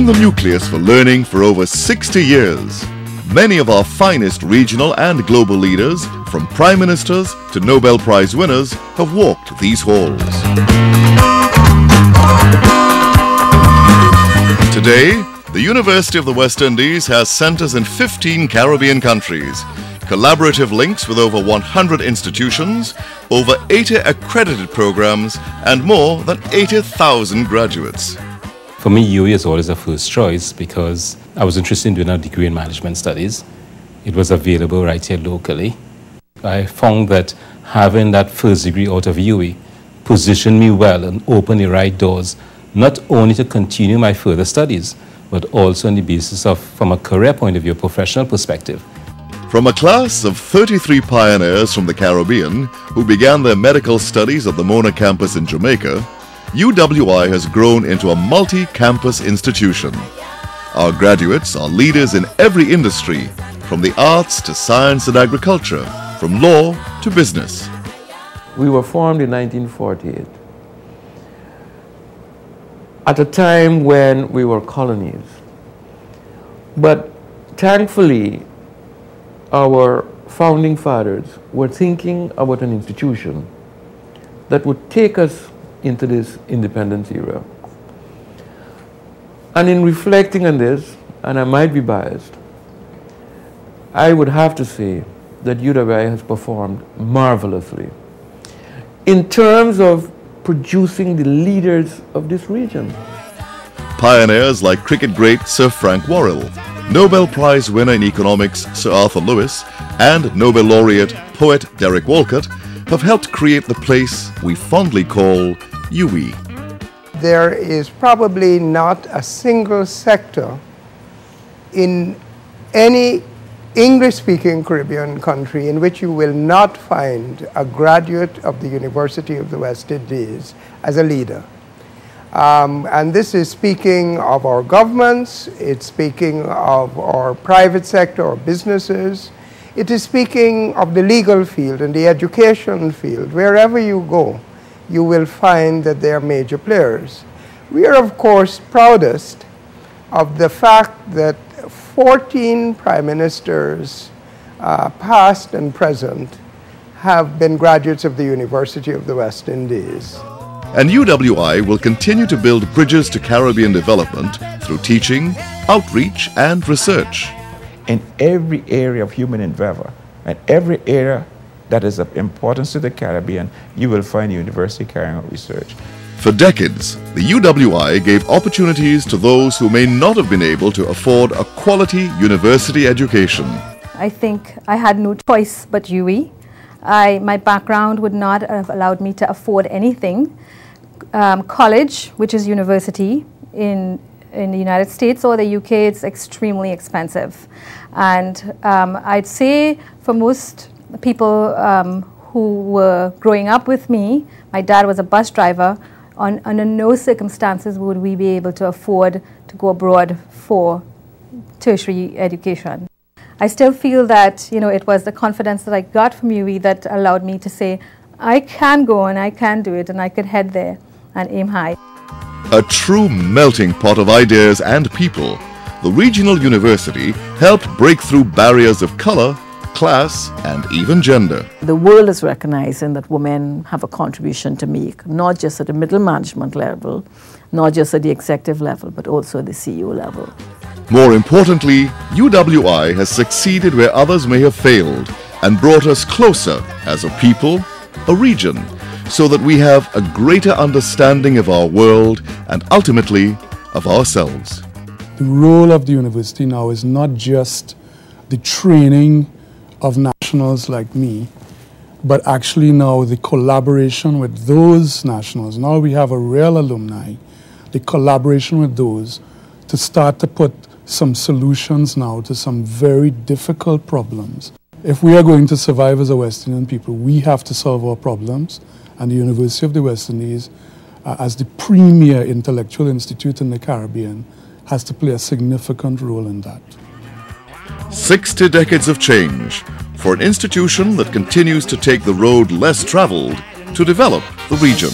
been the nucleus for learning for over 60 years. Many of our finest regional and global leaders, from prime ministers to Nobel Prize winners, have walked these halls. Today, the University of the West Indies has centers in 15 Caribbean countries, collaborative links with over 100 institutions, over 80 accredited programs, and more than 80,000 graduates. For me, UWI is always a first choice because I was interested in doing a degree in management studies. It was available right here locally. I found that having that first degree out of UWI positioned me well and opened the right doors, not only to continue my further studies, but also on the basis of, from a career point of view, a professional perspective. From a class of 33 pioneers from the Caribbean who began their medical studies at the Mona campus in Jamaica, UWI has grown into a multi-campus institution. Our graduates are leaders in every industry, from the arts to science and agriculture, from law to business. We were formed in 1948, at a time when we were colonies. But thankfully, our founding fathers were thinking about an institution that would take us into this independence era. And in reflecting on this, and I might be biased, I would have to say that UWI has performed marvelously in terms of producing the leaders of this region. Pioneers like cricket great Sir Frank Worrell, Nobel Prize winner in economics Sir Arthur Lewis, and Nobel laureate poet Derek Walcott have helped create the place we fondly call UWI. There is probably not a single sector in any English-speaking Caribbean country in which you will not find a graduate of the University of the West Indies as a leader. And this is speaking of our governments, it's speaking of our private sector or businesses, it is speaking of the legal field and the education field. Wherever you go, you will find that they are major players. We are, of course, proudest of the fact that 14 prime ministers, past and present, have been graduates of the University of the West Indies. And UWI will continue to build bridges to Caribbean development through teaching, outreach, and research. In every area of human endeavor, and every area that is of importance to the Caribbean, you will find the university carrying out research. For decades, the UWI gave opportunities to those who may not have been able to afford a quality university education. I think I had no choice but UWI. My background would not have allowed me to afford anything. College, which is university in the United States or the UK, it's extremely expensive. And I'd say for most people who were growing up with me, my dad was a bus driver, under no circumstances would we be able to afford to go abroad for tertiary education. I still feel that, you know, it was the confidence that I got from UWI that allowed me to say, I can go and I can do it and I could head there and aim high. A true melting pot of ideas and people, the regional university helped break through barriers of color, class, and even gender. The world is recognizing that women have a contribution to make, not just at the middle management level, not just at the executive level, but also at the CEO level. More importantly, UWI has succeeded where others may have failed and brought us closer as a people, a region, so that we have a greater understanding of our world and ultimately of ourselves. The role of the university now is not just the training of nationals like me, but actually now the collaboration with those nationals. Now we have a real alumni, the collaboration with those to start to put some solutions now to some very difficult problems. If we are going to survive as a West Indian people, we have to solve our problems, and the University of the West Indies, as the premier intellectual institute in the Caribbean, has to play a significant role in that. 60 decades of change for an institution that continues to take the road less traveled to develop the region.